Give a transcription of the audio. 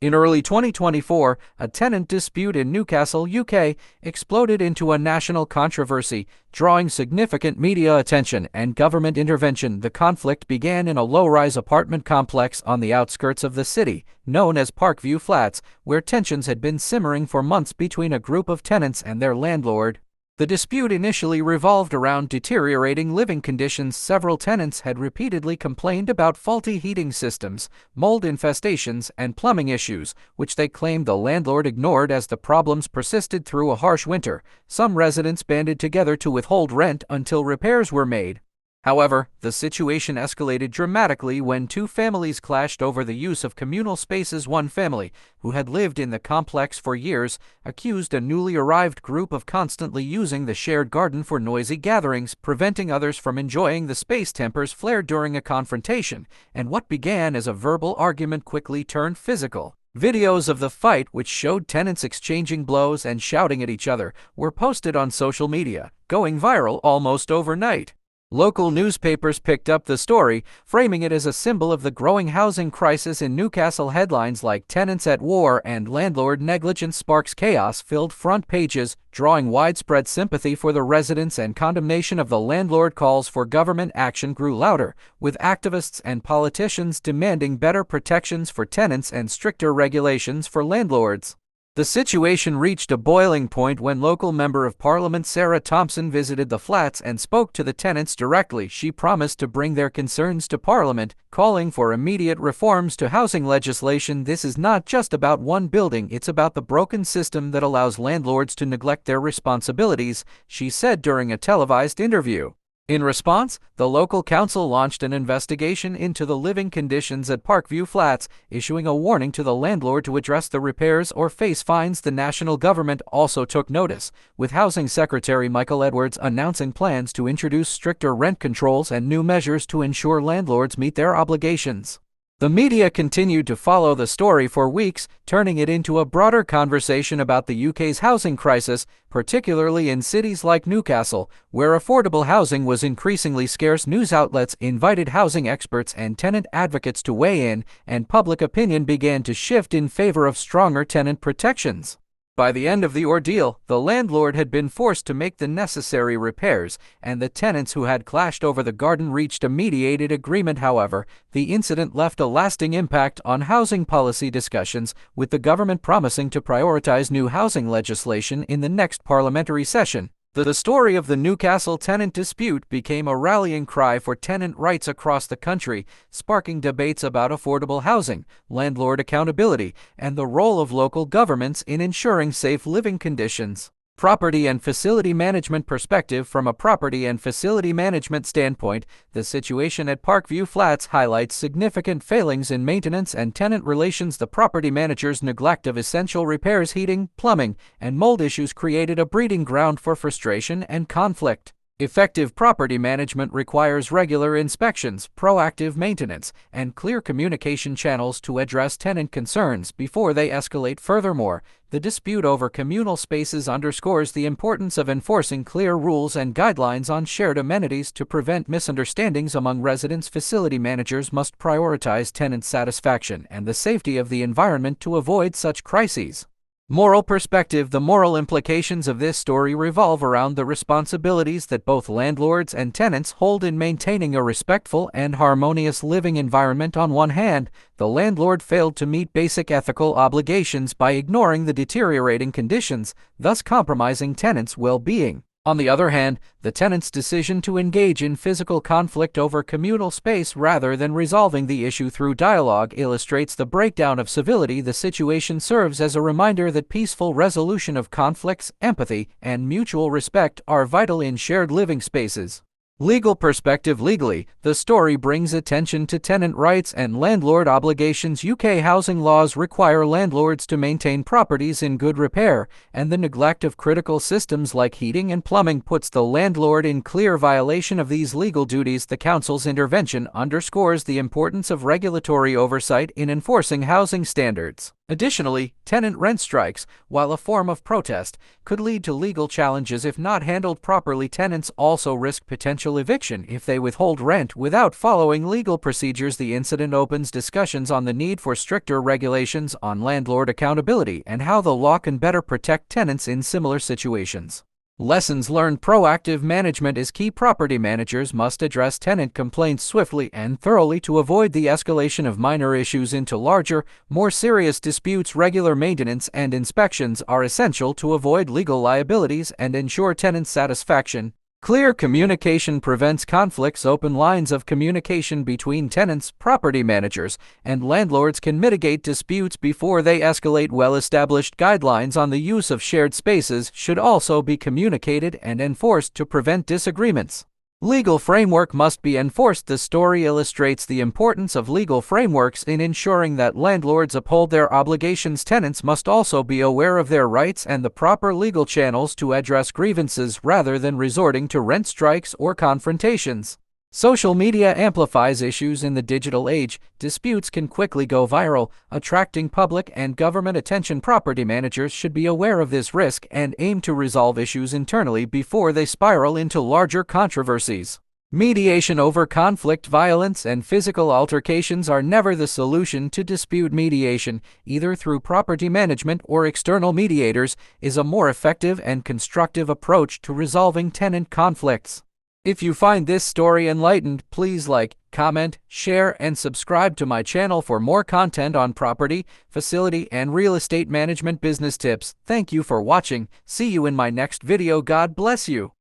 In early 2024, a tenant dispute in Newcastle, UK, exploded into a national controversy, drawing significant media attention and government intervention. The conflict began in a low-rise apartment complex on the outskirts of the city, known as Parkview Flats, where tensions had been simmering for months between a group of tenants and their landlord. The dispute initially revolved around deteriorating living conditions. Several tenants had repeatedly complained about faulty heating systems, mold infestations, and plumbing issues, which they claimed the landlord ignored as the problems persisted through a harsh winter. Some residents banded together to withhold rent until repairs were made. However, the situation escalated dramatically when two families clashed over the use of communal spaces. One family, who had lived in the complex for years, accused a newly arrived group of constantly using the shared garden for noisy gatherings, preventing others from enjoying the space. Tempers flared during a confrontation, and what began as a verbal argument quickly turned physical. Videos of the fight, which showed tenants exchanging blows and shouting at each other, were posted on social media, going viral almost overnight. Local newspapers picked up the story, framing it as a symbol of the growing housing crisis in Newcastle. Headlines like "Tenants at War" and "Landlord Negligence Sparks Chaos" filled front pages, drawing widespread sympathy for the residents and condemnation of the landlord. Calls for government action grew louder, with activists and politicians demanding better protections for tenants and stricter regulations for landlords. The situation reached a boiling point when local Member of Parliament Sarah Thompson visited the flats and spoke to the tenants directly. She promised to bring their concerns to Parliament, calling for immediate reforms to housing legislation. "This is not just about one building, it's about the broken system that allows landlords to neglect their responsibilities," she said during a televised interview. In response, the local council launched an investigation into the living conditions at Parkview Flats, issuing a warning to the landlord to address the repairs or face fines. The national government also took notice, with Housing Secretary Michael Edwards announcing plans to introduce stricter rent controls and new measures to ensure landlords meet their obligations. The media continued to follow the story for weeks, turning it into a broader conversation about the UK's housing crisis, particularly in cities like Newcastle, where affordable housing was increasingly scarce. News outlets invited housing experts and tenant advocates to weigh in, and public opinion began to shift in favor of stronger tenant protections. By the end of the ordeal, the landlord had been forced to make the necessary repairs, and the tenants who had clashed over the garden reached a mediated agreement. However, the incident left a lasting impact on housing policy discussions, with the government promising to prioritize new housing legislation in the next parliamentary session. The story of the Newcastle tenant dispute became a rallying cry for tenant rights across the country, sparking debates about affordable housing, landlord accountability, and the role of local governments in ensuring safe living conditions. Property and facility management perspective. From a property and facility management standpoint, the situation at Parkview Flats highlights significant failings in maintenance and tenant relations. The property manager's neglect of essential repairs, heating, plumbing, and mold issues created a breeding ground for frustration and conflict. Effective property management requires regular inspections, proactive maintenance, and clear communication channels to address tenant concerns before they escalate. Furthermore, the dispute over communal spaces underscores the importance of enforcing clear rules and guidelines on shared amenities to prevent misunderstandings among residents. Facility managers must prioritize tenant satisfaction and the safety of the environment to avoid such crises. Moral perspective. The moral implications of this story revolve around the responsibilities that both landlords and tenants hold in maintaining a respectful and harmonious living environment. On one hand, the landlord failed to meet basic ethical obligations by ignoring the deteriorating conditions, thus compromising tenants' well-being. On the other hand, the tenant's decision to engage in physical conflict over communal space rather than resolving the issue through dialogue illustrates the breakdown of civility. The situation serves as a reminder that peaceful resolution of conflicts, empathy, and mutual respect are vital in shared living spaces. Legal perspective. Legally, the story brings attention to tenant rights and landlord obligations. UK housing laws require landlords to maintain properties in good repair, and the neglect of critical systems like heating and plumbing puts the landlord in clear violation of these legal duties. The council's intervention underscores the importance of regulatory oversight in enforcing housing standards. Additionally, tenant rent strikes, while a form of protest, could lead to legal challenges if not handled properly. Tenants also risk potential eviction if they withhold rent without following legal procedures. The incident opens discussions on the need for stricter regulations on landlord accountability and how the law can better protect tenants in similar situations. Lessons learned: proactive management is key. Property managers must address tenant complaints swiftly and thoroughly to avoid the escalation of minor issues into larger, more serious disputes. Regular maintenance and inspections are essential to avoid legal liabilities and ensure tenant satisfaction. Clear communication prevents conflicts. Open lines of communication between tenants, property managers, and landlords can mitigate disputes before they escalate. Well-established guidelines on the use of shared spaces should also be communicated and enforced to prevent disagreements. Legal framework must be enforced. The story illustrates the importance of legal frameworks in ensuring that landlords uphold their obligations. Tenants must also be aware of their rights and the proper legal channels to address grievances rather than resorting to rent strikes or confrontations. Social media amplifies issues in the digital age. Disputes can quickly go viral, attracting public and government attention. Property managers should be aware of this risk and aim to resolve issues internally before they spiral into larger controversies. Mediation over conflict. Violence and physical altercations are never the solution to dispute. Mediation, either through property management or external mediators, is a more effective and constructive approach to resolving tenant conflicts. If you find this story enlightened, please like, comment, share, and subscribe to my channel for more content on property, facility, and real estate management business tips. Thank you for watching. See you in my next video. God bless you.